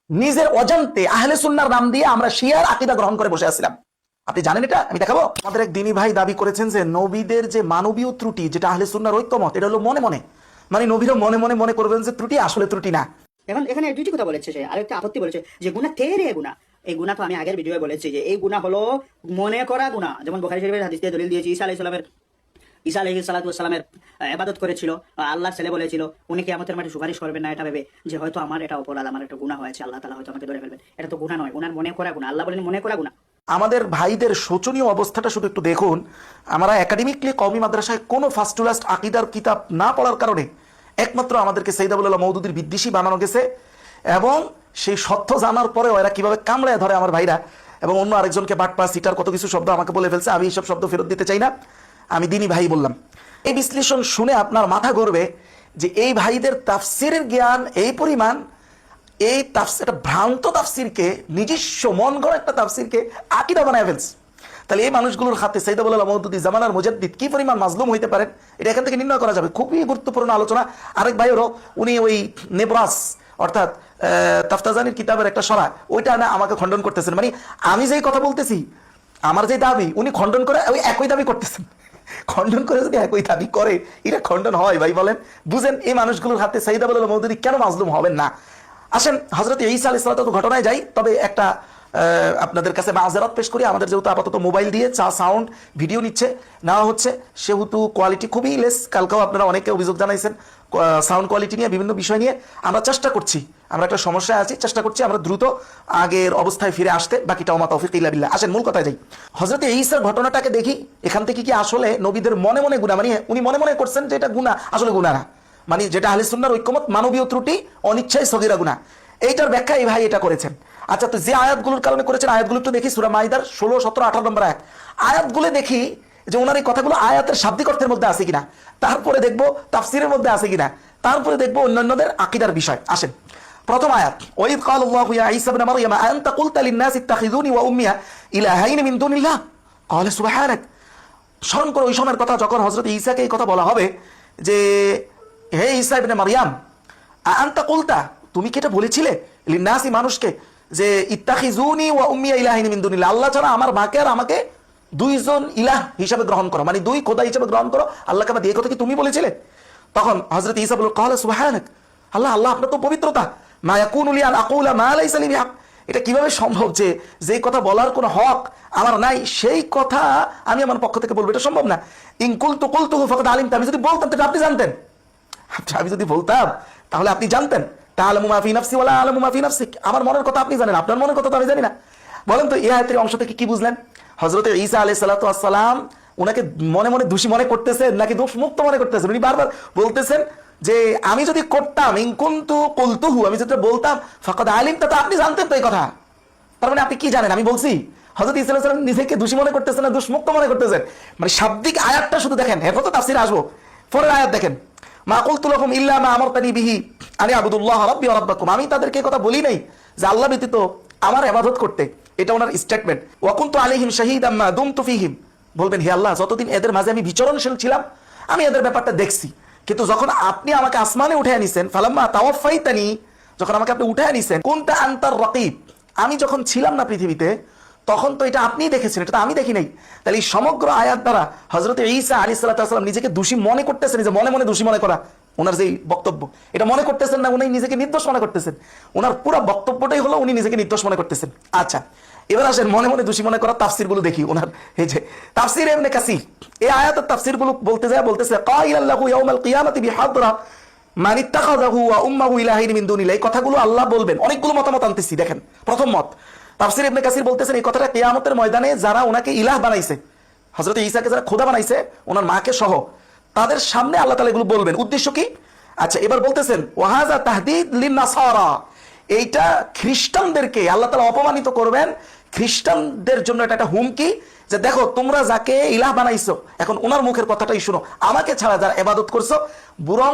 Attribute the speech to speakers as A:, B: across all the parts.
A: নিজের অজান্তে আহলে সুন্নাহর নাম দিয়ে আমরা শিয়ার আকীদা গ্রহণ করে বসে আছিলাম। আপনি জানেন এটা? আমি দেখাবো। আমাদের এক দিনী ভাই দাবি করেছেন যে নবীদের যে মানবীয় ত্রুটি, যেটা আহলে সুন্নাহর ঐক্যমত, এটা হলো মনে মনে, মানে নবীরা মনে মনে মনে করবেন যে ত্রুটি, আসলে ত্রুটি না।
B: এখন এখানে দুইটি কথা বলেছে সে, আরেকটা আপত্তি বলেছে যে গুনাহ তেরে গুনাহ। এই গুনাহ তো আমি আগের ভিডিওয়ে বলেছি যে এই গুনাহ হলো মনে করা গুনাহ। যেমন বুখারী শরীফের হাদিস দিয়ে দলিল দিয়েছি, ঈসা আলাইহিস সালামের ইবাদত করেছিল, আল্লাহর ছেলে বলেছিল, উনি কিয়ামতের মাঠে সুপারিশ করবেন না এটা ভেবে যে হয়তো আমার এটা অপরাধ, আমার একটা গুনাহ হয়েছে, আল্লাহ তাআলা হয়তো আমাকে ধরে ফেলবেন। এটা তো গুনাহ নয়, গুনাহ মনে করা গুনাহ। আল্লাহ বলেন মনে করা গুনাহ।
A: আমাদের ভাইদের শোচনীয় অবস্থাটা শুধু একটু দেখুন। আমরা একাডেমিকলি কওমি মাদ্রাসায় কোনো ফার্স্ট টু লাস্ট আকীদার কিতাব না পড়ার কারণে একমাত্র আমাদেরকে সৈয়দ আবুল মওদুদীর বিদ্বেষী বানানো গেছে, এবং সেই সত্য জানার পরে এরা কিভাবে কামড়ায় ধরে আমার ভাইরা, এবং অন্য আরেকজনকে বাটপা সিটার কত কিছু শব্দ আমাকে বলে ফেলছে। আমি এইসব শব্দ ফেরত দিতে চাই না, আমি দিনী ভাই বললাম। এই বিশ্লেষণ শুনে আপনার মাথা ঘুরবে যে এই ভাইদের তাফসিরের জ্ঞান এই পরিমাণ, এই একটা ভ্রান্ত তাফসিরকে, নিজস্ব মন গড়া একটা তাফসিরকে আকীদা বানায় ফেলছে। তাহলে এই মানুষগুলোর হাতে সৈয়দ আবুল মওদুদী জামানার মুজাদ্দিদ কি পরিমাণ মাজলুম হইতে পারেন, এটা এখান থেকে নির্ণয় করা যাবে। খুবই গুরুত্বপূর্ণ আলোচনা। আরেক ভাইয়েরও উনি ওই নেব্রাস অর্থাৎ তাফতাজানির কিতাবের একটা সরা, ওইটা না আমাকে খণ্ডন করতেছেন। মানে আমি যেই কথা বলতেছি, আমার যে দাবি, উনি খণ্ডন করে ওই একই দাবি করতেছেন। খণ্ডন করে যদি একই দাবি করে, এটা খণ্ডন হয় ভাই? বলেন, বুঝেন এই মানুষগুলোর হাতে সৈয়দ আবুল মওদুদী কেন মাজলুম হবেন না? আসেন হযরত ঈসা আলাইহিস সালাতু ঘটনায় যাই। তবে একটা আপনাদের কাছে মাযরাত পেশ করি। আমাদের যেহেতু আপাতত মোবাইল দিয়ে সাউন্ড ভিডিও নেওয়া হচ্ছে, সেহেতু কোয়ালিটি খুবই লেস। কালকেও আপনারা অনেকে অভিযোগ জানাইছেন সাউন্ড কোয়ালিটি নিয়ে, বিভিন্ন বিষয় নিয়ে। আমরা চেষ্টা করছি, আমরা একটা সমস্যায় আছি, চেষ্টা করছি আমরা দ্রুত আগের অবস্থায় ফিরে আসতে। বাকিটা ওমা তৌফিক ইল্লা বিল্লাহ। আসেন মূল কথায় যাই। হযরত ঈসার ঘটনাটাকে দেখি, এখান থেকে কি আসলে নবীদের মনে মনে গুনাহ, মানে উনি মনে মনে করছেন যে এটা গুনাহ, আসলে গুনাহ না, মানে যেটা আহলে সুন্নাহর ঐক্যমত, মানবীয় ত্রুটি, অনিচ্ছায় সগীরা গুনাহ, এইটার ব্যাখ্যা এই ভাই এটা করেছেন। আচ্ছা, তো যে আয়াতগুলোর কারণে করেছেন, আয়াতগুলো একটু দেখি। সূরা মাইদার 16, 17, 18 নম্বর আয়াত। আয়াতগুলো দেখি যে ওনার এই কথাগুলো আয়াতের শাব্দিক অর্থের মধ্যে আছে কিনা, তারপরে দেখবো তাফসীরের মধ্যে আছে কিনা, তারপরে দেখবো অন্যান্যদের আকীদার বিষয়। আসেন প্রথম আয়াত, ওয়াইদ ক্বালাল্লাহু ইয়া ঈসা ইবনে মারইয়াম আনতা কুলতা লিন-নাসি ইত্তাখিযুনি ওয়া উম্মিয়া ইলাহাইনি মিন দুনিল্লাহ ক্বালা সুবহানাক। স্মরণ করো ওই সময়ের কথা যখন হযরত ঈসাকে এই কথা বলা হবে যে হে ঈসা ইবনে মারইয়াম, আনতা কুলতা, তুমি কি এটা বলেছিলে, লিন-নাসি, মানুষকে, যে ইত্তাখিযুনি ওয়া উম্মিয়া ইলাহাইনি মিন দুনিল্লাহ, আল্লাহ ছাড়া আমার মাকে আর আমাকে দুইজন ইলাহ হিসাবে গ্রহণ করো, মানে দুই খোদা হিসাবে গ্রহণ করো, আল্লাহকে বাদ দিয়ে। কথা কি তুমি বলেছিলে? তখন হযরত ঈসা বলল ক্বালা সুবহানাক, আল্লাহ আল্লাহ আপনার তো পবিত্রতা, মা ইয়াকুনু লি আন আকুলা মা লাইসা লি বিহাক, এটা কিভাবে সম্ভব যে যেই কথা বলার কোনো হক আমার নাই, সেই কথা আমি আমার পক্ষ থেকে বলবো, এটা সম্ভব না। ইন কুলতু কুলতুহু ফাকাদ আলিমতা, আমি যদি বলতাম তাহলে আপনি জানতেন। আমি যদি বলতাম তাহলে আপনি জানতেন। তাআলামু মা ফি নাফসি ওয়া লা আ'লামু মা ফি নাফসিক, আমার মনের কথা আপনি জানেন, আপনার মনের কথা তো আমি জানি না। বলেন তো এই আয়াতের অংশ থেকে কি বুঝলেন? হযরত ঈসা আলাইহিস সালাতু ওয়াস সালাম উনাকে মনে মনে দোষী মনে করতেছেন নাকি দোষ মুক্ত মনে করতেছেন? উনি বারবার বলতেছেন যে আমি যদি করতাম, ইন কুনতু কুলতুহু, আমি যদি বলতাম, ফাকাদ আলিমতা, তো আপনি জানতেন তো এই কথা। তার মানে আপনি কি জানেন আমি বলছি? হযরত ঈসা আলাইহিস সালাম নিজেকে দোষী মনে করতেছেন না দোষ মুক্ত মনে করতেছেন? মানে শাব্দিক আয়াতটা শুধু দেখেন, এরপর তো তাফসীরে আসবো। পরের আয়াত দেখেন, মা কুলতু লাকুম ইল্লা মা আমারতানি বিহি আনি আবুদুল্লাহ রাব্বি ওয়া রাব্বাকুম, আমি তাদেরকে কথা বলি নাই যে আল্লাহ ব্যতীত আমার ইবাদত করতে। এটা ওনার স্টেটমেন্ট। ওয়া কুনতু আলাইহিম শাহীদাম মা দুমতু ফীহিম, বলবেন হে আল্লাহ, যতদিন এদের মাঝে আমি বিচরণশীল ছিলাম আমি এদের ব্যাপারটা দেখছি, কিন্তু যখন আপনি আমাকে আসমানে উঠায় নিছেন, ফালাম্মা তাওয়াফাইতানি, যখন আমাকে আপনি উঠায় নিছেন, কুনতা আনতার রাকিব, আমি যখন ছিলাম না পৃথিবীতে তখন তো এটা আপনিই দেখেছেন, এটা তো আমি দেখি নাই। তাহলে এই সমগ্র আয়াত দ্বারা হযরত ঈসা আলাইহিস সালাম নিজেকে দোষী মনে করতেছেন, যে মনে মনে দোষী মনে করা ওনার যে বক্তব্য, এটা মনে করতেছেন না, উনি নিজেকে নির্দোষ মনে করতেছেন। ওনার পুরো বক্তব্যটাই হলো উনি নিজেকে নির্দোষ মনে করতেছেন। আচ্ছা, এবার আসেন মনে মনে দোষী মনে করা তাফসীর গুলো দেখি। ওনার এই যে তাফসীর ইবনে কাসির, এই আয়াতের তাফসীর গুলো বলতে যায় বলতেছে কাইলাল্লাহু ইয়াউমাল কিয়ামাতি বিহাদরা মান ইত্তাখাযাহু ওয়া উম্মাহু ইলাহাইন মিন দুনিল্লাহ, এই কথাগুলো আল্লাহ বলবেন। অনেকগুলো মতামত আনতেছি, দেখেন প্রথম মত, তাফসীর ইবনে কাসির বলতেছেন এই কথাটা কিয়ামতের ময়দানে যারা ওনাকে ইলাহ বানাইছে, হযরত ঈসাকে যারা খোদা বানাইছে ওনার মাকে সহ, তাদের সামনে আল্লাহ তাআলা এগুলো বলবেন। উদ্দেশ্য কি? আচ্ছা, এবার বলতেছেন ওয়াহাযা তাহদীদ লিন নাসারা, এইটা খ্রিস্টানদেরকে আল্লাহ তাআলা অপমানিত করবেন। খ্রিস্টানদের জন্য এটা একটা হুমকি যে দেখো তোমরা যাকে ইলাহ বানাইছো, এখন ওনার মুখের কথাটাই শুনো, আমাকে ছাড়া যারা ইবাদত করছো, বরং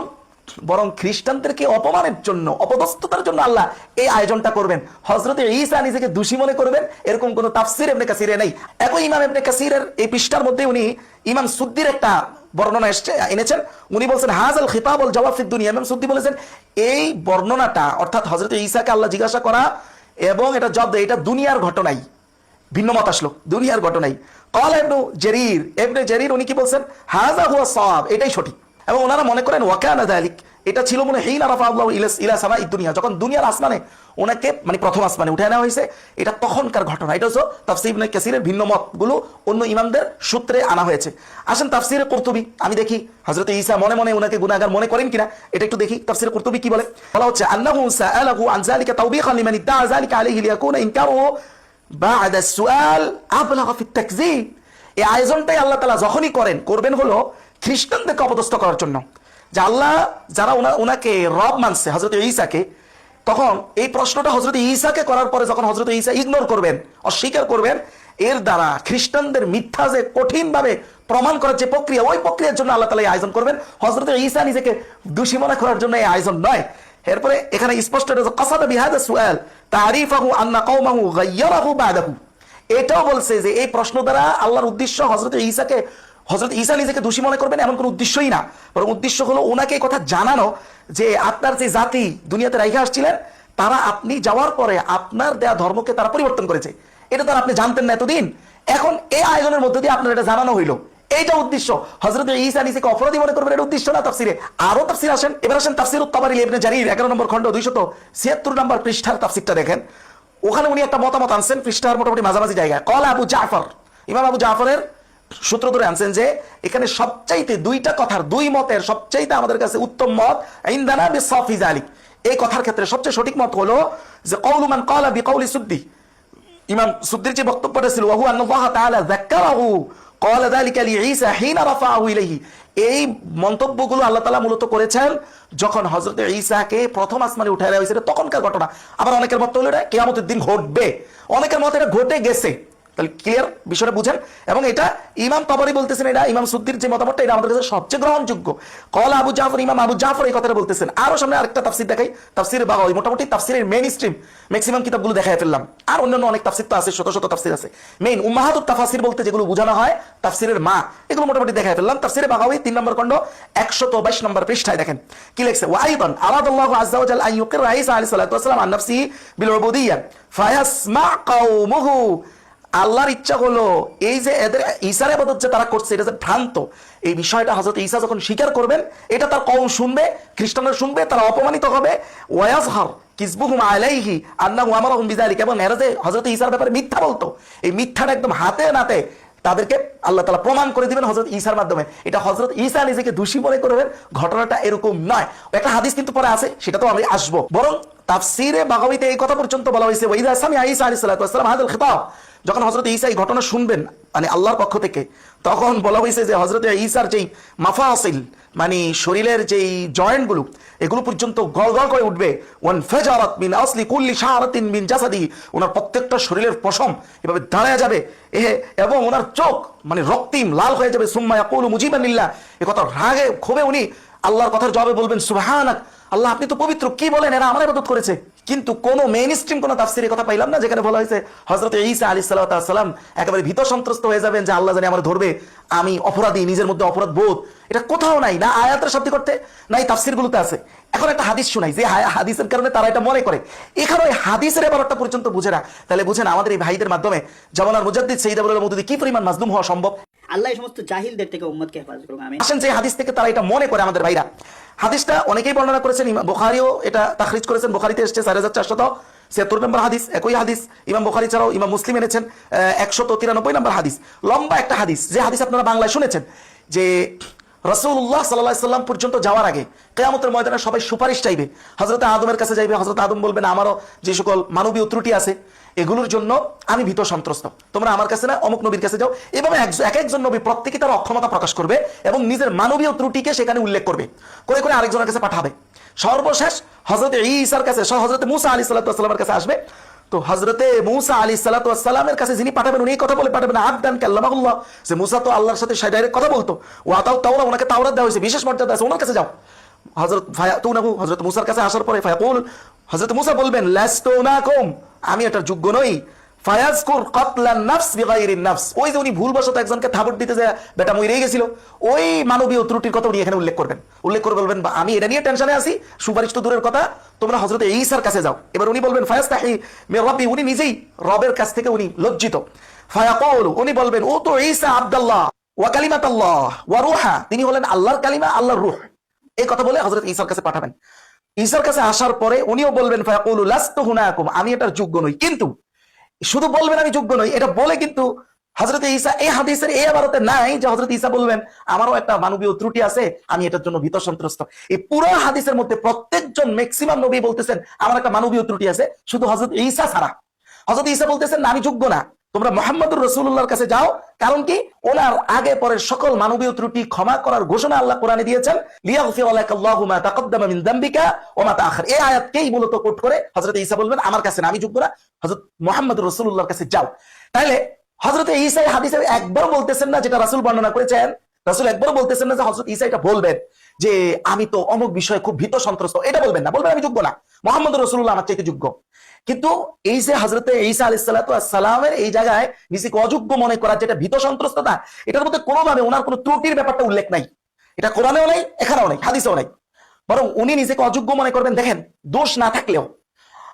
A: বরং খ্রিস্টানদেরকে অপমানের জন্য, অপদস্থতার জন্য আল্লাহ এই আয়োজনটা করবেন। হযরতে ঈসা নিজেকে দোষী মনে করবেন, এরকম কোন তাফসীর ইবনে কাসিরে নেই। একই ইমাম ইবনে কাসিরের এই পৃষ্ঠার মধ্যে উনি ইমাম সুদ্দির একটা বর্ণনা এনেছেন। উনি বলছেন হাযাল খিতাব ওয়াল জওয়াব ফিদ দুনিয়া। ইমাম সুদ্দি বলেছেন এই বর্ণনাটা অর্থাৎ হযরতে ঈসাকে আল্লাহ জিজ্ঞাসা করা এবং এটা জবাব দেয়, এটা দুনিয়ার ঘটনাই। ভিন্ন মত আসলো দুনিয়ার ঘটনাই। ক্বালা ইবনে জারীর উনি কি বলছেন, হাযা হুয়া সাওয়াব, এটাই সঠিক। এবং ওনারা মনে করেন ওয়াকানা যালিক, এটা ছিল মনে হিনা রাফা আল্লাহু ইলা সামাই দুনিয়া, যখন দুনিয়ার আসমানে ওনাকে মানে প্রথম আসমানে উঠায় নেওয়া হয়েছে, এটা তখনকার ঘটনা। এটা হচ্ছে তাফসীর ইবনে কাসিরের ভিন্ন মতগুলো অন্য ইমামদের সূত্রে আনা হয়েছে। আসেন তাফসীরে কুরতুবী, আমি দেখি হযরত ঈসা মনে মনে ওনাকে গুনাহগার মনে করেন কিনা, এটা একটু দেখি। তাফসীরে কুরতুবী কি বলে, বলা হচ্ছে আন্নাহু সাআলাহু আন যালিকা তাওবীখান লিমান ইদ্দাআ যালিকা আলাইহি লিয়াকুনা ইনকারুহু বা'দা সুআল আবলাগা ফি তাকযীব। এই আয়োজনটাই আল্লাহ তাআলা যখনই করবেন হলো খ্রিস্টানদেরকে অপদস্থ করার জন্য। যে আল্লাহ যারা ওনাকে রব মানছে হযরত ঈসাকে, তখন এই প্রশ্নটা হযরত ঈসাকে করার পরে যখন হযরত ঈসা ইগনোর করবেন, অস্বীকার করবেন, এর দ্বারা খ্রিস্টানদের মিথ্যা যে কঠিনভাবে প্রমাণ করার যে প্রক্রিয়া, ওই প্রক্রিয়ার জন্য আল্লাহ তাআলা এই আয়োজন করবেন। হযরত ঈসা নিজেকে দোষী মনে করার জন্য এই আয়োজন নয়। এরপরে এখানে স্পষ্ট কাসাদা বিহাদা সুআল তারিফাহু আন্না কওমাহু গায়্যারাহু বাদাহু। এটাও বলছে যে এই প্রশ্ন দ্বারা আল্লাহর উদ্দেশ্য হযরত ঈসা নিজেকে দোষী মনে করবেন এমন কোনো উদ্দেশ্যই না, বরং উদ্দেশ্য হলো ওনাকে এই কথা জানানো যে আপনার যে জাতি দুনিয়াতে রাইখা আসছিলেন, তারা আপনি যাওয়ার পরে আপনার দেয়া ধর্মকে তারা পরিবর্তন করেছে। এটা তারা আপনি জানতেন না এতদিন, এখন এই আয়োজনের মধ্যে দিয়ে আপনার এটা জানানো হইলো, এইটা উদ্দেশ্য। হযরত ঈসা নিজেকে অপরাধী মনে করবেন, এটা উদ্দেশ্য না তাফসিরে। আরো তাফসির আসেন, এবার আসেন তাফসিরুত তাবারি ইবনে জারীর 11 নম্বর খণ্ড 276 নম্বর পৃষ্ঠার তাফসিরটা দেখেন। ওখানে উনি একটা মতামত আনছেন পৃষ্ঠার মোটামুটি মাঝামাঝি জায়গায়। ক্বালা আবু জাফর, ইমাম আবু জাফরের সূত্র ধরে আনছেন যে এখানে সবচাইতে দুইটা কথার দুই মতের সবচাইতে আমাদের কাছে উত্তম মত ইনদানা বিসাফি যালিক, এই কথার ক্ষেত্রে সবচেয়ে সঠিক মত হলো যে কওলু মান ক্বালা বিকওলি সুদ্দি, ইমাম সুদ্দির যে বক্তব্যটা ছিল ওয়াহু আল্লাহ তাআলা যাক্কারাহু ক্বালা যালিকা লিঈসা হিনা রাফাহু ইলাইহি। এই মন্তব্যগুলো আল্লাহ তাআলা মূলত করেছেন যখন হযরত ঈসাকে প্রথম আসমানে উঠায় দেওয়া হয়েছিল, তখনকার ঘটনা। আবার অনেকের মত হলো এটা কিয়ামতের দিন ঘটবে, অনেকের মত এটা ঘটে গেছে। তাহলে ক্লিয়ার বিষয়টা বুঝেন। এবং এটা ইমাম তাবারি বলতেছেন, এটা ইমাম সুদ্দির যে মতামতটা এটা আমাদের কাছে সবচেয়ে গ্রহণযোগ্য। ক্বালা আবু জাফর, ইমাম আবু জাফর এই কথাটা বলতেছেন। আরো সামনে আরেকটা তাফসীর দেখাই, তাফসীরে বাগাওয়ী। মোটামুটি তাফসীরের মেইন স্ট্রিম ম্যাক্সিমাম কিতাবগুলো দেখায় ফেললাম, আর অন্যান্য অনেক তাফসীর তো আছে, শত শত তাফসীর আছে। মেইন উম্মাহাতুত তাফাসির বলতে যেগুলো বোঝানো হয় তাফসীরের মা, এগুলো মোটামুটি দেখায় ফেললাম। তাফসীরে বাগাওয়ী 3 নম্বর খণ্ড 122 নম্বর পৃষ্ঠায় দেখেন কি লেখছে, ওয়া আইদান আরাদাল্লাহু আযজা ওয়া জাল্লা আন ইউকিরা ঈসা আলাইহিস সালাতু ওয়াস সালাম আন নাফসিহি বিল উবুদিয়্যাহ ফায়াসমা কওমুহু। আল্লাহর ইচ্ছা হলো এই যে এদের ঈসার ইবাদত যে তারা করছে এটা যে ভ্রান্ত, এই বিষয়টা হযরত ঈসা যখন স্বীকার করবেন, এটা তার কওম শুনবে, খ্রিস্টানরা শুনবে, তারা অপমানিত হবে। ওয়ায়াজহার কিসবুহুম আলাইহি আন্নাহু আমারাহুম বিযালিকা, এবং এরা যে হযরত ঈসার ব্যাপারে মিথ্যা বলতো, এই মিথ্যাটা একদম হাতে নাতে তাদেরকে আল্লাহ তাআলা প্রমাণ করে দিবেন হযরত ঈসার মাধ্যমে। এটা হযরত ঈসা নিজেকে দোষী মনে করবেন, ঘটনাটা এরকম নয়। একটা হাদিস কিন্তু পরে আছে, সেটা তো আমি আসবো। বরং তাফসীরে বাগাওয়ীতে এই কথা পর্যন্ত বলা হয়েছে, ওয়া ইযা সামিআ ঈসা আলাইহিস সালাতু ওয়াস সালাম হাযাল খিতাব, যখন হযরত ঈসা এই ঘটনা শুনবেন মানে আল্লাহর পক্ষ থেকে, তখন বলা হয়েছে যে হযরত ঈসার যেই মাফাসিল মানে শরীরের যেই জয়েন্টগুলো, এগুলো পর্যন্ত গলগল করে উঠবে। ওয়ানফাজারাত মিন আসলি কুল্লি শাআরাতিন মিন জাসাদি, ওনার প্রত্যেকটা শরীরের পশম এভাবে দাঁড়ায় যাবে, এবং ওনার চোখ মানে রক্তিম লাল হয়ে যাবে। সুম্মা ইয়াকুলু মুজিবান লিল্লাহ, এই কথা রাগে ক্ষোভে উনি আল্লাহর কথার জবাবে বলবেন সুবহানাক, আল্লাহ আপনি তো পবিত্র, কি বলেন, এরা আমার ইবাদত করেছে। কিন্তু কোন মেইন স্ট্রিম কোন তাফসীরে কথা পাইলাম না যেখানে বলা হয়েছে হযরত ঈসা আলাইহিস সালাতু ওয়াস সালাম একেবারে ভীত সন্ত্রস্ত হয়ে যাবেন যে আল্লাহ জানি আমার ধরবে, আমি অপরাধী, নিজের মধ্যে অপরাধ বোধ। এটা কোথাও নাই, না আয়াতের শব্দ করতে, নাই তাফসীরগুলোতে আছে। এখন একটা হাদিস শোনাই, যে হাদিসের কারণে তারা এটা মনে করে, এখানে ওই হাদিসের ব্যাপারটা পর্যন্ত বুঝে না। তাহলে বুঝেন আমাদের এই ভাইদের মাধ্যমে জামানার মুজাদ্দিদ সৈয়দ আবুল মওদুদী কি পরিমাণ মাজলুম হওয়া সম্ভব।
B: আল্লাহ এই সমস্ত জাহিলদের থেকে উম্মতকে হেফাজত করুন, আমিন।
A: আসেন যে হাদিস থেকে তারা এটা মনে করে আমাদের ভাইরা, হাদিসটা অনেকেই বর্ণনা করেছেন, বুখারীও এটা তাখরিজ করেছেন, বুখারীতে এসেছে 4476 নম্বর হাদিস। একই হাদিস ইমাম বুখারী ছাড়াও ইমাম মুসলিম এনেছেন 193 নম্বর হাদিস। লম্বা একটা হাদিস, যে হাদিস আপনারা বাংলায় শুনেছেন যে রাসূলুল্লাহ সাল্লাল্লাহু আলাইহি সাল্লাম পর্যন্ত যাওয়ার আগে কিয়ামতের ময়দানে সবাই সুপারিশ চাইবে, হযরত আদমের কাছে যাইবে, হযরত আদম বলবেন আমারও যে সকল মানবীয় ত্রুটি আছে এগুলোর জন্য আমি ভীত সন্ত্রস্ত, তোমরা আমার কাছে না অমুক নবীর কাছে যাও। এভাবে এক একজন নবী প্রত্যেকে তার অক্ষমতা প্রকাশ করবে এবং নিজের মানবীয় ত্রুটিকে সেখানে উল্লেখ করবে, করে করে আরেকজনের কাছে পাঠাবে। সর্বশেষ হযরত ঈসার কাছে, হযরত মুসা আলাইহিস সালাতু ওয়াস সালামের কাছে আসবে। তো হযরতে মুসা আলাইহিস সালাতু ওয়াস সালামের কাছে যিনি পাঠাবেন উনি এই কথা বলে পাঠাবেন, আবদান কাল্লামাহুল্লাহ, যে মুসা তো আল্লাহর সাথে ডাইরেক্ট কথা বলতো, ওয়া তাওরাত, ওনাকে তাওরাত দেওয়া হয়েছে, বিশেষ মর্যাদা আছে, ওনার কাছে যাও। হযরত ফায়াতুনাহু, হযরত মুসার কাছে আসার পরে ফায়াকুল, হযরত মুসা বলবেন লাস্তু নাকুম, আমি এটার যোগ্য নই। ফায়াজকুর কতলান নাফস বিগাইরিন নাফস, ওই যে উনি ভুলবশত একজনকে থাবড় দিতে যায় বেটা মরেই গেছিল, ওই মানবীয় ত্রুটির কথা উনি এখানে উল্লেখ করবেন। উল্লেখ করে বলবেন আমি এটা নিয়ে টেনশনে আছি, সুপারিশ তো দূরের কথা, তোমরা হযরত ঈসার কাছে যাও। এবার উনি বলবেন ফায়াস্তাহি মির রাব্বি, উনি নিজেই রবের কাছ থেকে উনি লজ্জিত। ফায়াকুল, উনি বলবেন ও তো ঈসা আব্দুল্লাহ ওয়া কালিমাতুল্লাহ ওয়া রূহা, তিনি হলেন আল্লাহর কালিমা, আল্লাহর রূহ। এই কথা বলে হযরত ঈসার কাছে পাঠাবেন। ঈসার কাছে আসার পরে উনিও বলবেন ফায়াকুলু লাস্তু হুনাকুম, আমি এটার যোগ্য নই। কিন্তু শুধু বলবেন আমি যোগ্য নই, এটা বলে কিন্তু হযরত ঈসা এই হাদিসের এই ইবারতে নাই যে হযরত ঈসা বলবেন আমারও একটা মানবীয় ত্রুটি আছে, আমি এটার জন্য ভীত সন্ত্রস্ত। এই পুরো হাদিসের মধ্যে প্রত্যেকজন ম্যাক্সিমাম নবী বলতেছেন আমার একটা মানবীয় ত্রুটি আছে, শুধু হযরত ঈসা ছাড়া। হযরত ঈসা বলতেছেন না আমি যোগ্য না, তোমরা মুহাম্মদুর রাসূলুল্লাহর কাছে যাও। কারণ কি, ওনার আগে পরে সকল মানবীয় ত্রুটি ক্ষমা করার ঘোষণা আল্লাহ কোরআনে দিয়েছেন, লিয়াগফিরা লাকাল্লাহু মা তাকদ্দামা মিন যামবিকা ওয়া মা তাআখার। এই আয়াতকেই মূলত কোট করে হযরত ঈসা বলবেন আমার কাছে না, আমি যোগ্য না, হযরত মুহাম্মদুর রাসূলুল্লাহর কাছে যাও। তাহলে হযরত ঈসা এই হাদিসে একবার বলতেছেন না যেটা রাসূল বর্ণনা করেছেন, রাসূল একবার বলতেছেন না যে হযরত ঈসা এটা বলবেন যে আমি তো অমুক বিষয়ে খুব ভীত সন্ত্রস্ত, এটা বলবেন না, বলবেন আমি যোগ্য না, মুহাম্মদুর রাসূলুল্লাহ আমার চাইতে যোগ্য। কিন্তু এই যে হযরতে ঈসা আলাইহিস সালাতু ওয়াস সালামের এই জায়গায় নিজেকে অযোগ্য মনে করা, যেটা ভীত সন্ত্রস্ততা, এটার মধ্যে কোনোভাবে ওনার কোনো ত্রুটির ব্যাপারটা উল্লেখ নাই। এটা কোরআনেও নাই, এখানেও নাই, হাদিসেও নাই। বরং উনি নিজেকে অযোগ্য মনে করবেন। দেখেন, দোষ না থাকলেও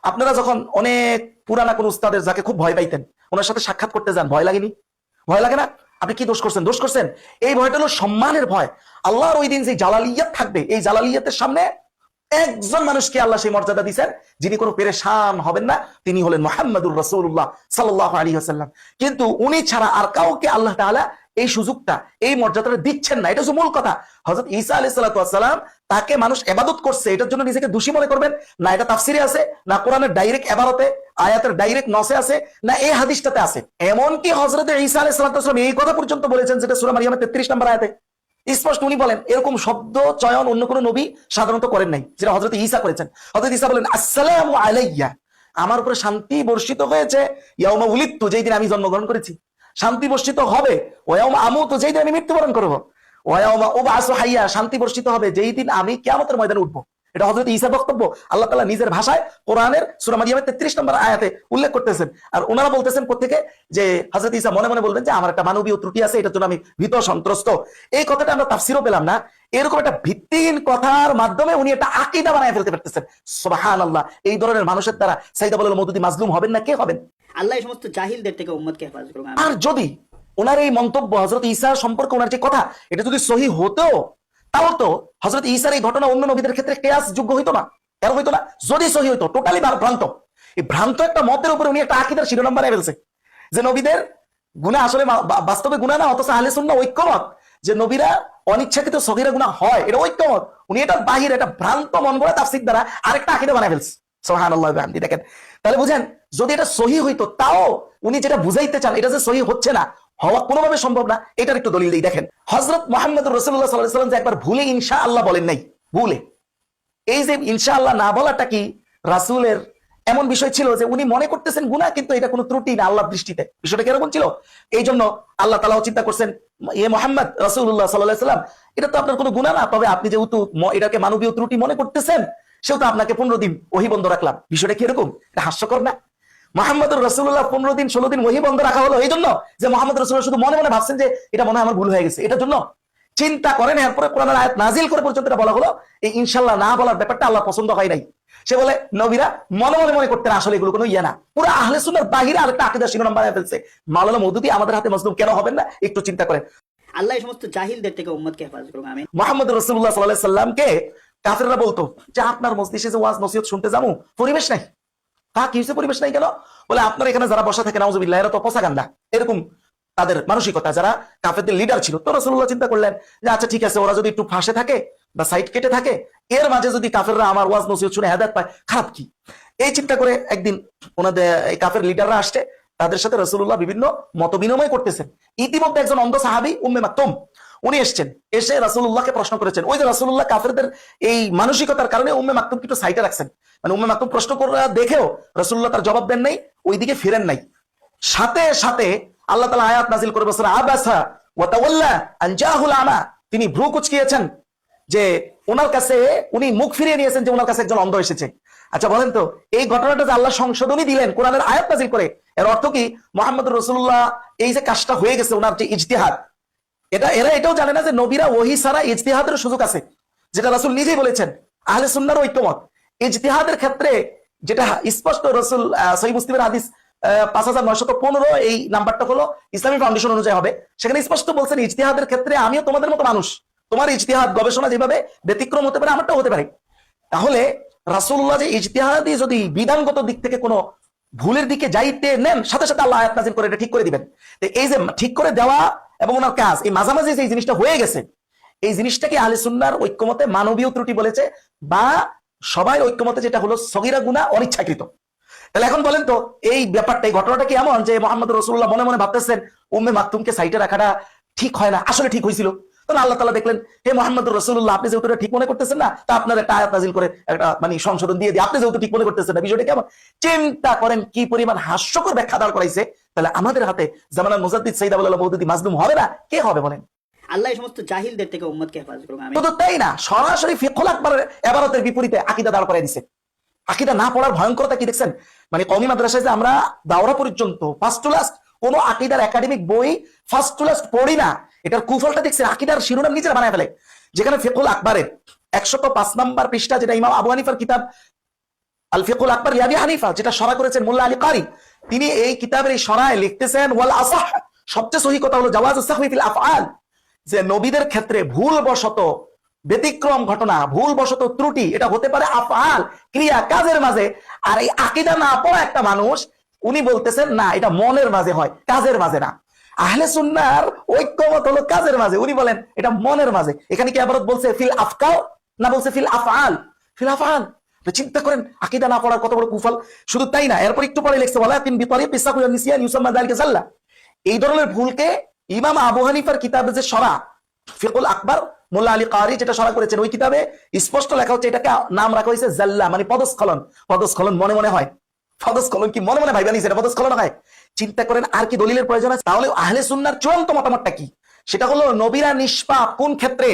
A: আপনারা যখন অনেক পুরানা কোন উস্তাদের যাকে খুব ভয় পাইতেন ওনার সাথে সাক্ষাৎ করতে যান, ভয় লাগেনি? ভয় লাগে না? আপনি কি দোষ করছেন? দোষ করছেন। এই ভয়টা হলো সম্মানের ভয়। আল্লাহর ওই দিন যে জালালিয়াত থাকবে, এই জালালিয়াতের সামনে একজন মানুষকে আল্লাহ সেই মর্যাদা দিয়েছেন যিনি কোনো পেরেশান হবেন না, তিনি হলেন মুহাম্মদুর রাসূলুল্লাহ সাল্লাল্লাহু আলাইহি ওয়াসাল্লাম। কিন্তু উনি ছাড়া আর কাউকে আল্লাহ তাআলা এই সুযোগটা, এই মর্যাদাটা দিচ্ছেন না। এটা হচ্ছে মূল কথা। হযরত ঈসা আলাইহিস সালাতু ওয়াস সালাম তাকে মানুষ ইবাদত করছে, এটার জন্য নিজেকে দোষী মনে করবেন না। এটা তাফসিরে আছে না, কোরআনের ডাইরেক্ট ইবারতে আয়াতের ডাইরেক্ট নসে আছে না, এই হাদিসটাতে আছে। এমনকি হযরত ঈসা আলাইহিস সালাতু ওয়াস সালাম এই কথা পর্যন্ত বলেছেন, যেটা সূরা মারিয়ামের 33 নম্বর আয়াতে স্পষ্ট উনি বলেন, এরকম শব্দ চয়ন অন্য কোন নবী সাধারণত করেন নাই, যেটা হযরত ঈসা করেছেন। হযরত ঈসা বলেন আসসালামু আলাইয়া, আমার উপরে শান্তি বর্ষিত হয়েছে, ইয়াউমা উলিদতু, যেই দিন আমি জন্মগ্রহণ করেছি। শান্তি বর্ষিত হবে ওয়ায়াউমা আমুতু, যেই দিন আমি মৃত্যুবরণ করব। ওয়ায়াউমা উবআসু হাইয়া, শান্তি বর্ষিত হবে যেই দিন আমি কিয়ামতের ময়দানে উঠবো। এটা হযরত ঈসার বক্তব্য। আল্লাহ তাআলা নিজের ভাষায় কোরআনের সূরা মারিয়ামের 33 নম্বর আয়াতে উল্লেখ করতেছেন। আর ওনারা বলতেছেন প্রত্যেকে যে হযরত ঈসা মনে মনে বলবেন যে আমার একটা মানবীয় ত্রুটি আছে, এটার জন্য আমি ভীত সন্ত্রস্ত। এই কথাটা আমরা তাফসিরও পেলাম না। এরকম একটা ভিত্তিহীন কথার মাধ্যমে উনি একটা আকীদা বানায় ফেলতে পারতেছেন। সুবহানাল্লাহ। এই ধরনের মানুষের দ্বারা সাইদা বলাল মওদুদী মাজলুম হবেন না, কে হবেন?
B: আল্লাহ এই সমস্ত জাহিলদের থেকে উম্মতকে হেফাজত করুন।
A: আর যদি ওনার এই মন্তব্য হযরত ঈসা সম্পর্কে ওনার যে কথা, এটা যদি সহিহ হতো, তাও তো হযরত ঈসার এই ঘটনা অন্য নবীদের ক্ষেত্রে কিয়াস যোগ্য হইতো না, কেন হইতো না? যদি সহিহ হইতো, টোটালি ভ্রান্ত। এই ভ্রান্ত একটা মতের উপরে উনি একটা আকীদার শিরোনাম বানিয়ে ফেলছে যে নবীদের গুনাহ আসলে বাস্তবে গুনাহ না, অথচ আহলে সুন্নাহ ঐক্যমত যে নবীরা অনিচ্ছাকৃত সগীরা গুনাহ হয়, এটা ঐক্যমত। উনি এটার বাহিরে একটা ভ্রান্ত মন গড়া তাফসীর দ্বারা আরেকটা আকীদা বানিয়ে ফেলছে। সুবহানাল্লাহ ওয়া বিহামদি। দেখেন, তাহলে বুঝেন, যদি এটা সহিহ হইতো, তাও উনি যেটা বুঝাইতে চান এটা যে সহিহ হচ্ছে না, হওয়া কোনোভাবে সম্ভব না, এটার একটু দলিল দেই। দেখেন, হযরত মুহাম্মদুর রাসূলুল্লাহ সাল্লাল্লাহু আলাইহি ওয়াসাল্লাম যে একবার ভুলে ইনশাআল্লাহ বলেন নাই, ভুলে, এই যে ইনশাআল্লাহ না বলাটা কি রাসূলের এমন বিষয় ছিল যে উনি মনে করতেছেন গুনাহ, কিন্তু এটা কোনো ত্রুটি না আল্লাহর দৃষ্টিতে। বিষয়টা কিরকম ছিল? এই জন্য আল্লাহ তাআলাও চিন্তা করছেন, ইয়ে মুহাম্মদ রাসূলুল্লাহ সাল্লাল্লাহু আলাইহি ওয়াসাল্লাম, এটা তো আপনার কোনো গুনাহ না, তবে আপনি যেহেতু এটাকে মানবীয় ত্রুটি মনে করতেছেন, সেহেতু আপনাকে 15 দিন ওহী বন্ধ রাখলাম। বিষয়টা কিরকম? এটা হাস্যকর না? মুহাম্মদুর রাসূলুল্লাহ 15 দিন 16 দিন ওহী বন্ধ রাখা হলো এই জন্য যে মুহাম্মদ রাসূলুল্লাহ শুধু মনে মনে ভাবছেন যে এটা মনে হয় আমার ভুল হয়ে গেছে, এটার জন্য চিন্তা করেন। এরপরে কোরআনের আয়াত নাজিল করে পর্যন্ত এটা বলা হলো। এই ইনশাআল্লাহ না বলার ব্যাপারটা আল্লাহ পছন্দ হয় নাই। সে বলে নবীরা মনে মনে মনে করতেন, আসলে এগুলো কোনো ইয়া না। পুরো আহলে সুন্নাহর বাহিরে আরেকটা আকীদা শিরোনাম বানিয়ে ফেলছে। মাওলানা মওদুদী আমাদের হাতে মজলুম কেন হবেন না? একটু চিন্তা করেন।
B: আল্লাহ এই সমস্ত জাহিলদের থেকে উম্মতকে হেফাজত করুন। আমিন।
A: মুহাম্মদ রাসূলুল্লাহ সাল্লাল্লাহু আলাইহি সাল্লামকে কাফেররা বলতো যে আপনার মজলিসে যে ওয়াজ নসিহত শুনতে যাবো, পরিবেশ নাই। তা কি হয়েছে পরিবেশ নাই কেন? বলে আপনার এখানে যারা বসা থাকে নাউজুবিল্লাহ, এরা তো পচা গান্দা। এরকম তাদের মানসিকতা, যারা কাফেরদের লিডার ছিল। তো রাসূলুল্লাহ চিন্তা করলেন যে আচ্ছা ঠিক আছে, ওরা যদি একটু ফাঁসে থাকে বা সাইড কেটে থাকে, এর মাঝে যদি কাফেররা আমার ওয়াজ নসিহত শুনে হেদায়েত পায়, খারাপ কি? এই চিন্তা করে একদিন ওনাদের এই কাফের লিডাররা আসছে, তাদের সাথে রাসূলুল্লাহ বিভিন্ন মত বিনিময় করতেছেন। ইতিমধ্যে একজন অন্ধ সাহাবী উম্মে মাকতুম উনি এসেছেন, এসে রাসূলুল্লাহকে প্রশ্ন করেছেন। ওই যে রাসূলুল্লাহ কাফেরদের এই মানসিকতার কারণে উম্মে মাকতুমকে একটু সাইডে রাখছেন, মানে উম্মে মাকতুম প্রশ্ন করে দেখেও রাসূলুল্লাহ তার জবাব দেন নাই, ওইদিকে ফিরেন নাই। সাথে সাথে আল্লাহ তাআলা আয়াত নাযিল করে বলেছেন আবাসা ওয়া তাওয়াল্লা আন জাহুল আমা, তিনি ভ্রু কুঁচকিয়েছেন যে ওনার কাছে উনি মুখ ফিরিয়ে নিয়েছেন যে ওনার কাছে একজন অন্ধ এসেছে। আচ্ছা বলেন তো, এই ঘটনাটা যে আল্লাহ সংশোধনী দিলেন কোরআনের আয়াত নাযিল করে, এর অর্থ কি মুহাম্মদ রাসূলুল্লাহ এই যে কাজটা হয়ে গেছে ওনার যে ইজতিহাদ, এরা এটাও জানে না যে নবীরা ওহী ছাড়া ইজতিহাদের সুযোগ আছে, যেটা রাসূল নিজেই বলেছেন। আহলে সুন্নাহর ঐক্যমত ইজতিহাদের ক্ষেত্রে যেটা স্পষ্ট, রাসূল সহিহ মুসলিমের হাদিস 5915 এই নাম্বারটা হলো ইসলামী ফাউন্ডেশন অনুযায়ী হবে, সেখানে স্পষ্ট বলছেন ইজতিহাদের ক্ষেত্রে আমিও তোমাদের মতো মানুষ, তোমার ইজতিহাদ গবেষণা যেভাবে ব্যতিক্রম হতে পারে আমারটাও হতে পারে। তাহলে রাসূলুল্লাহ যে ইজতিহাদি যদি বিধানগত দিক থেকে কোনো ভুলের দিকে যাইতে নেন, সাথে সাথে আল্লাহ আয়াত নাযিল করে এটা ঠিক করে দিবেন। তো এই যে ঠিক করে দেওয়া এবং ওনার কাজ, এই মাঝামাঝি যে জিনিসটা হয়ে গেছে, এই জিনিসটাকে আহলে সুন্নাহর ঐক্যমতে মানবীয় ত্রুটি বলেছে, বা সবাই ঐক্যমতে যেটা হলো সগীরা গুনাহ, অনিচ্ছাকৃত। তাহলে এখন বলেন তো, এই ব্যাপারটা, এই ঘটনাটা কি এমন যে মুহাম্মদ রাসূলুল্লাহ মনে মনে ভাবতেছেন উম্মে মাকতুমকে সাইডে রাখাটা ঠিক হয় না, আসলে ঠিক হয়েছিল? তখন আল্লাহ তাআলা দেখলেন, হে মুহাম্মদ রাসূলুল্লাহ, আপনি যেহেতু ঠিক মনে করতেছেন না, তা আপনার একটা আয়াত নাযিল করে একটা মানে সংশোধন দিয়ে দিই, আপনি যেহেতু ঠিক মনে করতেছেন না, বিষয়টা কেমন? চিন্তা করেন কি পরিমাণ হাস্যকর ব্যাখ্যা দাঁড় করাইছে। তাহলে আমাদের হাতে জামানার মুজাদ্দিদ সৈয়দ আবুল মওদুদী মাজলুম হবে না? কে হবে বলেন?
B: আল্লাহ এই সমস্ত জাহিলদের থেকে উম্মতকে হেফাজত করুন। আমি
A: শুধু তাই না, সরাসরি ফিকহুল আকবরের ইবারতের বিপরীতে আকীদা দাঁড় করাই দিছে। আকীদা না পড়ার ভয়ঙ্করতা কি দেখছেন? মানে কওমি মাদ্রাসায় যে আমরা দাওরা পর্যন্ত ফার্স্ট টু লাস্ট কোন আকীদার একাডেমিক বই ফার্স্ট টু লাস্ট পড়ি না, এটার কুফলটা দেখছেন? আকীদার শিরোনাম নিজেরা বানায় ফেলে। যেখানে ফিকহুল আকবরের 105 নম্বর পৃষ্ঠা, যেটা ইমাম আবু হানিফার কিতাব আল ফিকহুল আকবর লিআবি হানিফা, যেটা শরহ করেছেন মোল্লা আলী কারি, তিনি এই কিতাবের এই শরহে লিখতেছেন, ওয়াল আসাহ, সবচেয়ে সহিহ কথা হলো জাওয়াজুস সাহওয়ি ফিল আফআল, যে নবীদের ক্ষেত্রে ভুলবশত ব্যতিক্রম ঘটনা, ভুলবশত ত্রুটি, এটা হতে পারে আফআল, ক্রিয়া কাজের মাঝে। আর এই আকীদা না পড়া একটা মানুষ, উনি বলতেছেন না, এটা মনের মাঝে হয়, কাজের মাঝে না। আহলে সুন্নাহর ঐক্যমত হলো কাজের মাঝে, উনি বলেন এটা মনের মাঝে। এখানে কি আবার বলছে ফিল আফকার, না বলছে ফিল আফআল? ফিল আফআল। তো চিন্তা করেন আকীদা না পড়ার কত বড় কুফল। শুধু তাই না, এরপর একটু পরে লিখছে ওয়ালাকিন বিতারিকি সাকুয়া নিসিয়ান ইউসাম্মা যালিকা জাল্লা। এই ধরনের ভুলকে ইমাম আবু হানিফার কিতাবে যে শরহ ফিকহুল আকবর মোল্লা আলী কারি যেটা শরহ করেছেন, ওই কিতাবে স্পষ্ট লেখা হচ্ছে, এটাকে নাম রাখা হয়েছে জাল্লা, মানে পদস্খলন। পদস্খলন মনে মনে হয়, পদস্খলন কি মনে মনে ভাইবা নিছে, এটা পদস্খলন হয়? চিন্তা করেন আর কি দলিলের প্রয়োজন আছে? তাহলে আহলে সুন্নাহর চূড়ান্ত মতামতটা কি? সেটা হলো নবীরা নিষ্পাপ। কোন ক্ষেত্রে?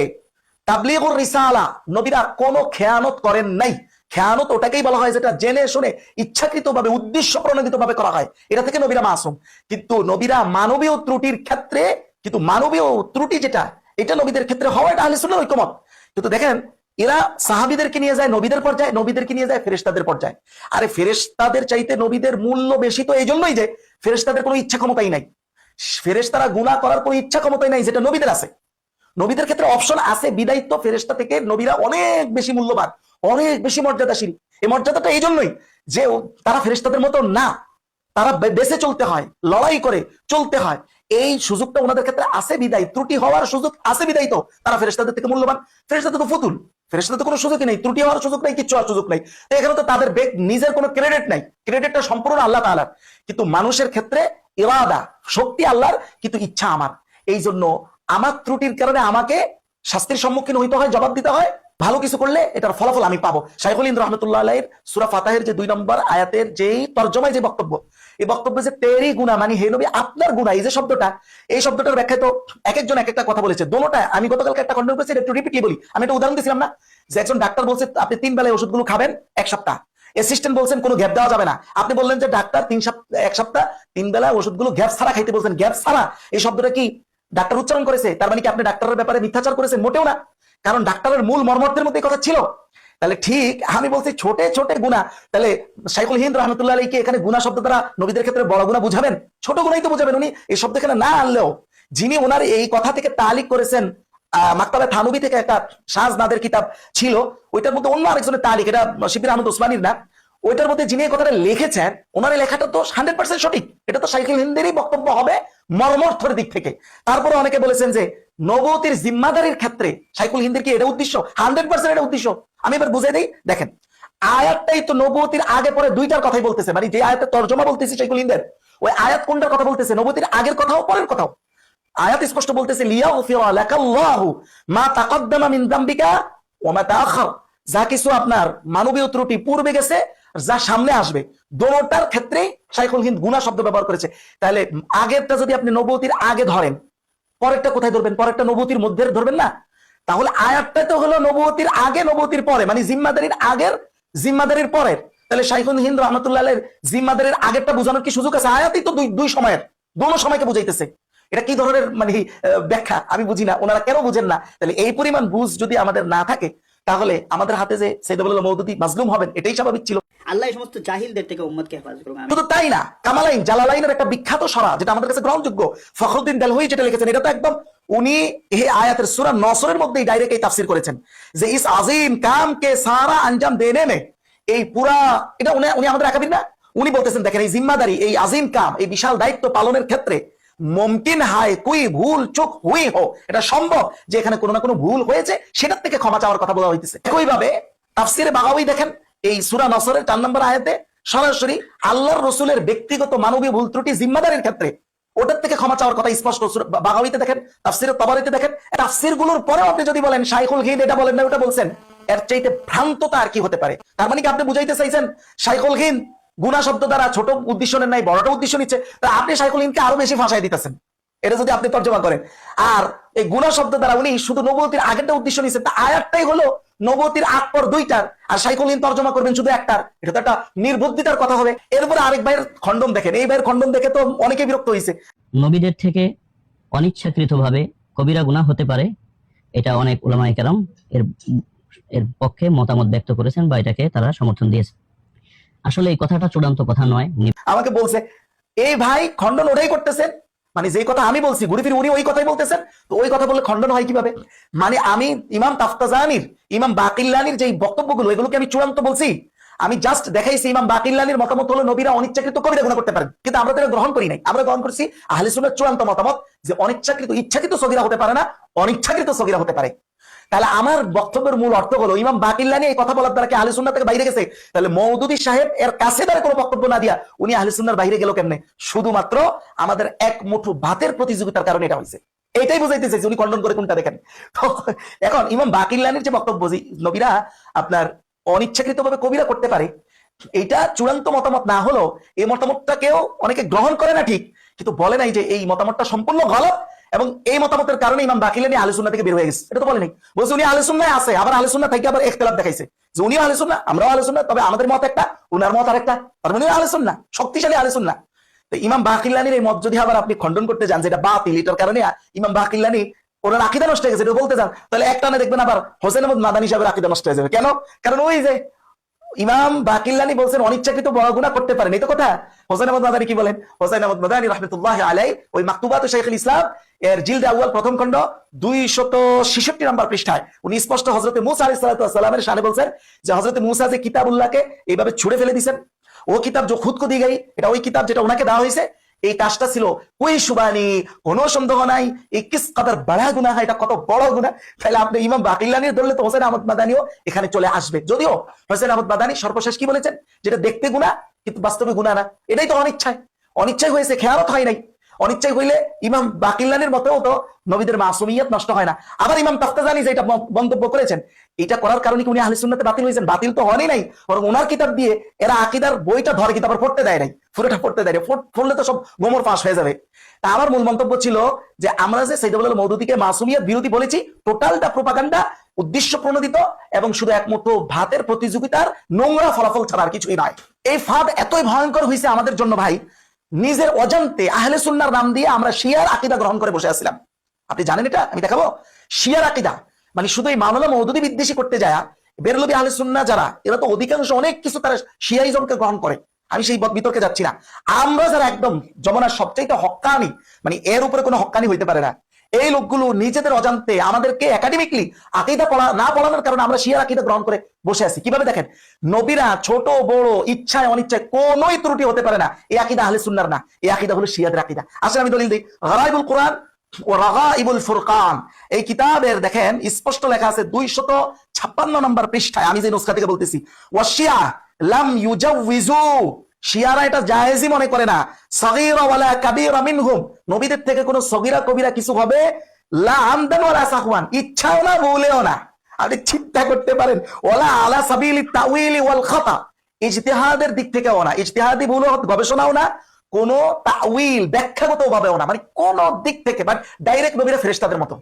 A: তাবলীগুর রিসালা, নবীরা কোনো খেয়ানত করেন নাই। খেয়ানত ওটাকেই বলা হয় যেটা জেনে শুনে ইচ্ছাকৃতভাবে উদ্দেশ্য প্রণোদিতভাবে করা হয়, এটা থেকে নবীরা মাসুম। কিন্তু নবীরা মানবীয় ত্রুটির ক্ষেত্রে, কিন্তু মানবীয় ত্রুটি যেটা, এটা নবীদের ক্ষেত্রে হওয়া, এটা আহলে সুন্নাহর ঐক্যমত। কিন্তু দেখেন এরা সাহাবীদেরকে নিয়ে যায় নবীদের পর্যায়ে, নবীদেরকে নিয়ে যায় ফেরেশতাদের পর্যায়ে। আরে ফেরেশতাদের চাইতে নবীদের মূল্য বেশি তো এই জন্যই যে ফেরেশতাদের কোনো ইচ্ছা ক্ষমতাই নাই। ফেরেশতারা গুনাহ করার কোনো ইচ্ছা ক্ষমতাই নাই, যেটা নবীদের আছে। নবীদের ক্ষেত্রে অপশন আছে, বিদায়ী তো ফেরেশতা থেকে নবীরা অনেক বেশি মূল্যবান, অনেক বেশি মর্যাদাশীল। এই মর্যাদাটা এই জন্যই যে তারা ফেরেশতাদের মতো না, তারা বেঁচে চলতে হয়, লড়াই করে চলতে হয়। এই সুযোগটা ওনাদের ক্ষেত্রে আছে বিদায়, ত্রুটি হওয়ার সুযোগ আছে বিদায় তো তারা ফেরেশতাদের থেকে মূল্যবান। ফেরেশতা তো ফুতুল, ফেরেশতা তো কোনো সুযোগই নেই, ত্রুটি হওয়ার সুযোগ নাই, কিচ্ছু হওয়ার সুযোগ নাই। তো এখানে তো তাদের নিজের কোনো ক্রেডিট নাই, ক্রেডিটটা সম্পূর্ণ আল্লাহ তাআলার। কিন্তু মানুষের ক্ষেত্রে ইরাদা, শক্তি আল্লাহর, কিন্তু ইচ্ছা আমার। এই জন্য আমার ত্রুটির কারণে আমাকে শাস্তির সম্মুখীন হইতে হয়, জবাব দিতে হয়। ভালো কিছু করলে এটার ফলাফল আমি পাবো। শাইখুল হিন্দ রাহমাতুল্লাহ আলাইহির সূরা ফাতাহের যে 2 নম্বর আয়াতের যেই তরজমায় যে বক্তব্য, এই বক্তব্যে যে তেরি গুনাহ, মানে হে নবী আপনার গুনাহ, এই যে শব্দটা, এই শব্দটার ব্যাখ্যা তো এক একজন এক একটা কথা বলেছে। দোনোটা আমি গতকালকে একটা খন্ডন করেছি, একটু রিপিটলি বলি। আমি একটা উদাহরণ দিয়েছিলাম না, যে একজন ডাক্তার বলছে আপনি 3 বেলায় ওষুধগুলো খাবেন 1 সপ্তাহ। অ্যাসিস্ট্যান্ট বলছেন কোনো গ্যাপ দেওয়া যাবে না। আপনি বললেন যে ডাক্তার 1 সপ্তাহ 3 বেলায় ওষুধগুলো গ্যাপ ছাড়া খাইতে বলছেন। গ্যাপ ছাড়া এই শব্দটা কি ডাক্তার উচ্চারণ করেছে? তার মানে কি আপনি ডাক্তারের ব্যাপারে মিথ্যাচার করেছেন? মোটেও না, কারণ ডাক্তারের মূল মর্মার্থের মধ্যে কথা ছিল। তাহলে ঠিক আমি বলছি ছোটে ছোটে গুনাহ। তাহলে শাইখুল হিন্দ রাহমাতুল্লাহ আলাইহি কি এখানে গুনাহ শব্দ দ্বারা নবীদের ক্ষেত্রে বড় গুনাহ বুঝাবেন? ছোট গুনাহই তো বুঝাবেন। উনি এই শব্দ এখানে না আনলেও যিনি ওনার এই কথা থেকে তালিক করেছেন, মাকতাবে থানবী থেকে একটা শাহজাদের কিতাব ছিল, ওইটার মধ্যে অন্য আরেকজনের তালিক, এটা শিবির আহমদ ওসমানীর না, ওইটার মধ্যে যিনি এই কথাটা লিখেছেন ওনার লেখাটা তো 100% সঠিক। এটা তো শাইখুল হিন্দেরই বক্তব্য হবে মর্মর্থের দিক থেকে। তারপরে অনেকে বলেছেন যে নবুয়তির জিম্মাদারির ক্ষেত্রে শাইখুল হিন্দের কি এটা উদ্দেশ্য? 100% এটা উদ্দেশ্য। আমি এবার বুঝাই দেই, দেখেন আয়াতটাই তো নবুয়তির আগে পরে দুইটার কথাই বলতেছে। মানে যে আয়াতের তরজমা বলতেছি শাইখুল হিন্দের, ওই আয়াত কোনটার কথা বলতেছে? নবুয়তির আগের কথাও পরের কথাও। আয়াত স্পষ্ট বলতেছে লিয়াগফিরা লাকাল্লাহু মা তাকদ্দামা মিন যামবিকা ওয়া মা তাআখার, যা কিছু আপনার মানবীয় ত্রুটি পূর্বে গেছে, যা সামনে আসবে, দোনোটার ক্ষেত্রে শাইখুল হিন্দ গুনাহ শব্দ ব্যবহার করেছে। তাহলে আগেরটা যদি আপনি নবুয়তির আগে ধরেন, পরেরটা কোথায় ধরবেন? পরেরটা নবুয়তির মধ্যে ধরবেন না? তাহলে আয়াতটা তো হলো নবুয়তির আগে নবুয়তির পরে, মানে জিম্মাদারির আগের জিম্মাদারির পরের। তাহলে শাইখুল হিন্দ রহমতুল্লাহ জিম্মাদারির আগেরটা বোঝানোর কি সুযোগ আছে? আয়াতই তো দুই সময়ের, দোনো সময়কে বুঝাইতেছে। এটা কি ধরনের মানে ব্যাখ্যা আমি বুঝি না, ওনারা কেন বুঝেন না? তাহলে এই পরিমাণ বুঝ যদি আমাদের না থাকে, তাহলে আমাদের হাতে যে সৈয়দুল্লাহ মওদুদী মাজলুম হবেন এটাই স্বাভাবিক ছিল।
B: আল্লাহ এই সমস্ত জাহিলদের থেকে উম্মতকে হেফাজত করুন।
A: শুধু তাই না, কামালাইন জালালাইনের একটা বিখ্যাত সরা যেটা আমাদের কাছে গ্রহণযোগ্য, ফখরুদ্দিন দেলহই যেটা লিখেছেন, এটা তো একদম উনি এই আয়াতের সূরা নসরের মধ্যেই ডাইরেক্ট এই তাফসীর করেছেন যে ইস আজিম কাম কে সারা আঞ্জাম দেনে মে, এই পুরা এটা উনি আমাদের আকাবির না, উনি বলতেছেন দেখেন এই জিম্মাদারি, এই আজিম কাম, এই বিশাল দায়িত্ব পালনের ক্ষেত্রে মুমকিন হয় কুই ভুল চুক হুই হো, এটা সম্ভব যে এখানে কোনো না কোনো ভুল হয়েছে, সেটার থেকে ক্ষমা চাওয়ার কথা বলা হইতেছে। একইভাবে তাফসীরে বাগাওয়ী দেখেন এই সূরা নসরের 4 নম্বর আয়াতে সরাসরি আল্লাহর রসুলের ব্যক্তিগত মানবীয় ভুল ত্রুটি জিম্মাদারির ক্ষেত্রে ওটার থেকে ক্ষমা চাওয়ার কথা স্পষ্ট। বাগাওয়ীতে দেখেন, তাফসীরে তাবারিতে দেখেন, তাফসীর গুলোর পরেও আপনি যদি বলেন শাইখুল হিন্দ এটা বলেন না ওটা বলছেন, এর চাইতে ভ্রান্ততা আর কি হতে পারে? তার মানে কি আপনি বুঝাইতে চাইছেন শাইখুল হিন্দ গুনাহ শব্দ দ্বারা ছোট উদ্দেশ্য নেন নাই, বড়টা উদ্দেশ্য নিচ্ছে, তা আপনি শাইখুল হিন্দকে আরো বেশি ফাঁসাই দিতেছেন, এটা যদি আপনি তর্জমা করেন। আর এই গুনাহ শব্দ দ্বারা উনি শুধু নবুয়তির আগেরটা উদ্দেশ্য নিচ্ছেন, তা আয়াতটাই হলো নবুয়তির আগ পর দুইটার, আর শাইখুল হিন্দ তর্জমা করবেন শুধু একটার, এটা তো একটা নির্বুদ্ধিতার কথা হবে। এরপরে আরেক ভাইয়ের খণ্ডন দেখেন, এই ভাইয়ের খণ্ডন দেখে তো অনেকে বিরক্ত হয়েছে।
C: নবীদের থেকে অনিচ্ছাকৃতভাবে কবিরা গুনাহ হতে পারে, এটা অনেক উলামায়ে কেরাম এর পক্ষে মতামত ব্যক্ত করেছেন বা এটাকে তারা সমর্থন দিয়েছে। আসলে এই কথাটা চূড়ান্ত কথা নয়।
A: আমাকে বলছে এই ভাই খণ্ডন ওটাই করতেছেন, মানে যে কথা আমি বলছি ঘুরে ফিরে উনি ওই কথাই বলতেছেন, তো ওই কথা বললে খণ্ডন হয় কিভাবে? মানে আমি ইমাম তাফতাজানির, ইমাম বাকিল্লানির যে বক্তব্যগুলো এগুলোকে আমি চূড়ান্ত বলছি? আমি জাস্ট দেখাইছি ইমাম বাকিল্লানির মতামত হলো নবীরা অনিচ্ছাকৃত কবিরা গুনাহ করতে পারেন, কিন্তু আমরা তো এটা গ্রহণ করি নাই। আমরা গ্রহণ করছি আহলে সুন্নাহর চূড়ান্ত মতামত যে অনিচ্ছাকৃত, ইচ্ছাকৃত সগীরা হতে পারে না, অনিচ্ছাকৃত সগীরা হতে পারে। তাহলে আমার বক্তব্যের মূল অর্থ হলো ইমাম বাকিল্লানি এই কথা বলার দ্বারা কি আহলে সুন্নাহ থেকে বাইরে গেছে? তাহলে মওদুদী সাহেব এর কাছে দ্বারা কোনো বক্তব্য না দিয়া উনি আহলে সুন্নাহর বাইরে গেল কেমনে? শুধুমাত্র আমাদের এক মুঠো ভাতের প্রতিযোগিতার কারণে এটা হয়েছে, এটাই বুঝাইতে চাইছি। উনি খণ্ডন করে কোনটা দেখেন। তো এখন ইমাম বাকিল্লানির যে বক্তব্য যে নবীরা আপনার অনিচ্ছাকৃতভাবে কবিরা করতে পারে, এইটা চূড়ান্ত মতামত না হলো এই মতামতটাকেও অনেকে গ্রহণ করে না ঠিক, কিন্তু বলে নাই যে এই মতামতটা সম্পূর্ণ গলত এবং এই মতামতের কারণে ইমাম বাকিলানি আহলে সুন্নাহ থেকে বের হয়ে গেছে, এটা তো বলে নাই। বলছে উনি আহলে সুন্নাহয় আছে, আবার আহলে সুন্নাহ থেকে আবার ইখতিলাফ দেখাইছে যে উনিও আহলে সুন্নাহ আমরাও আহলে সুন্নাহ, তবে আমাদের মত একটা উনার মত আরেকটা, তার মানে আহলে সুন্নাহ, শক্তিশালী আহলে সুন্নাহ। তো ইমাম বাকিলানির এই মত যদি আবার আপনি খণ্ডন করতে যান যেটা বাতিল, এটার কারণে ইমাম বাকিলানি ওনার আকীদা নষ্ট হয়ে গেছে এটা বলতে যান, তাহলে একটা না দেখবেন আবার হোসেন আহমদ মাদানী সাহেবের আকীদা নষ্ট হয়ে যাবে। কেন? কারণ ওই যে ইমাম বাকিল্লানি বলছেন অনিচ্ছাকৃত বড় গুনাহ করতে পারেন, এই তো কথা। হোসেন আহমদ মাদানী কি বলেন? হোসেন আহমদ মাদানী রাহমাতুল্লাহি আলাইহি ওই মাকতুবাত শাইখুল ইসলাম এর জিলদ আউয়াল প্রথম খণ্ড 266 নম্বর পৃষ্ঠায় উনি স্পষ্ট হযরত মূসা আলাইহিস সালাতু ওয়াস সালামের শানে বলছেন যে হযরত মূসা যে কিতাবুল্লাহকে এইভাবে ছুঁড়ে ফেলে দিয়েছেন, ও কিতাব जो खुद को दी गई, এটা ওই কিতাব যেটা ওনাকে দেওয়া হয়েছে, এই কাজটা ছিল কোই সুবানি, কোনো সন্দেহ নাই এই কিস কদর বড় গুনাহ, এটা কত বড় গুনাহ। তাহলে আপনি ইমাম বাকিল্লানির ধরলে তো হোসেন আহমদ মাদানীও এখানে চলে আসবে। যদিও হোসেন আহমদ মাদানী সর্বশেষ কি বলেছেন, যেটা দেখতে গুনাহ কিন্তু বাস্তবে গুনাহ না, এটাই তো অনিচ্ছায়, অনিচ্ছায় হয়েছে, খেয়ালত হয় নাই। অনিচ্ছায় হইলে ইমাম বাকিল্লানির মতেও তো নবীদের মাসুমিয়ত নষ্ট হয় না। আবার ইমাম তাফতাজানি যেটা মন্তব্য করেছেন, এটা করার কারণে কি উনি আহলে সুন্নাতে বাতিল হয়েছেন? বাতিল তো হয়নি নাই, বরং ওনার কিতাব দিয়ে এরা আকীদার বইটা ধরে কিতাব পড়তে দেয় নাই, পুরোটা পড়তে দেয় নাই, পড়লে তো সব গোমর ফাঁস হয়ে যাবে। তা আমার মূল মন্তব্য ছিল যে আমরা যে সৈয়দুল মওদুদীকে মাসুমিয়ত বিরোধী বলেছি, টোটালটা প্রোপাগান্ডা, উদ্দেশ্য প্রণোদিত এবং শুধু এক মুঠো ভাতের প্রতিযোগিতার নোংরা ফলাফল ছাড়া আর কিছুই নয়। এই ফাঁদ এতই ভয়ঙ্কর হয়েছে আমাদের জন্য ভাই, নিজের অজান্তে আহলে সুন্নাহর নাম দিয়ে আমরা শিয়ার আকীদা গ্রহণ করে বসে আছিলাম। আপনি জানেন এটা? আমি দেখাবো। শিয়ার আকীদা মানে শুধু এই মাওলানা মওদুদী বিদ্বেষী করতে যায় বেরলভী আহলে সুন্নাহ যারা, এরা তো অধিকাংশ অনেক কিছু তারা শিয়াইজমকে গ্রহণ করে, আমি সেই বিতর্কে যাচ্ছি না। আমরা যারা একদম জমানার সবচাইতে হক্কানি, মানে এর উপরে কোনো হক্কানি হইতে পারে না, এই লোকগুলো নিজেদের অজান্তে আমাদেরকে একাডেমিকলি আকীদা না পড়ানোর কারণে আমরা শিয়ার আকীদা গ্রহণ করে বসে আছি। কিভাবে দেখেন, নবীরা ছোট বড় ইচ্ছায় অনিচ্ছায় কোনোই ত্রুটি হতে পারে না, এই আকীদা আহলে সুন্নাহর না, এই আকীদা হলো শিয়াদের আকীদা। আসলে আমি দলিল দিই, গরাইবুল কুরআন ও রাগাইবুল ফুরকান এই কিতাবের দেখেন স্পষ্ট লেখা আছে 256 নম্বর পৃষ্ঠায়, আমি যে নুসখা থেকে বলতেছি, ওয়াশিয়া লাম ইউজাউযু, শিয়ারা এটা জায়েজই মনে করে না, সগীরা ওয়ালা কাবীরা মিনহুম, নবীদের থেকে কোনো সগীরা কবিরা কিছু হবে, লা আমদান ওয়ালা সাহওয়ান, ইচ্ছাও না ভুলেও না। আপনি চিন্তা করতে পারেন, ওয়ালা আলা সাবিলি তাউইলি ওয়াল খাতা, ইজতিহাদের দিক থেকেও না, ইজতিহাদি ভুল গবেষণাও না, কোন তাউইল ব্যাখ্যাগত ভাবেও না, মানে কোন দিক থেকে, বাট ডাইরেক্ট নবীরা ফেরেশতাদের মতো।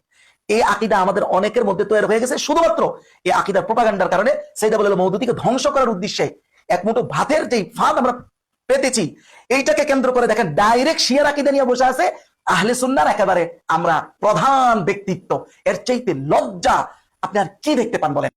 A: এই আকিদা আমাদের অনেকের মধ্যে তৈরি হয়ে গেছে শুধুমাত্র এই আকিদার প্রোপাগান্ডার কারণে সৈয়দ আবুল আলা মওদুদীকে ধ্বংস করার উদ্দেশ্যে এক মুঠো ভাতের যে ফাঁদ আমরা পেতেছি, এইটাকে কেন্দ্র করে দেখেন ডাইরেক্ট শিয়ার আকিদা নিয়ে বসে আছে আহলে সুন্নাহর একেবারে আমরা প্রধান ব্যক্তিত্ব। এর চাইতে লজ্জা আপনি আর কি দেখতে পান বলেন?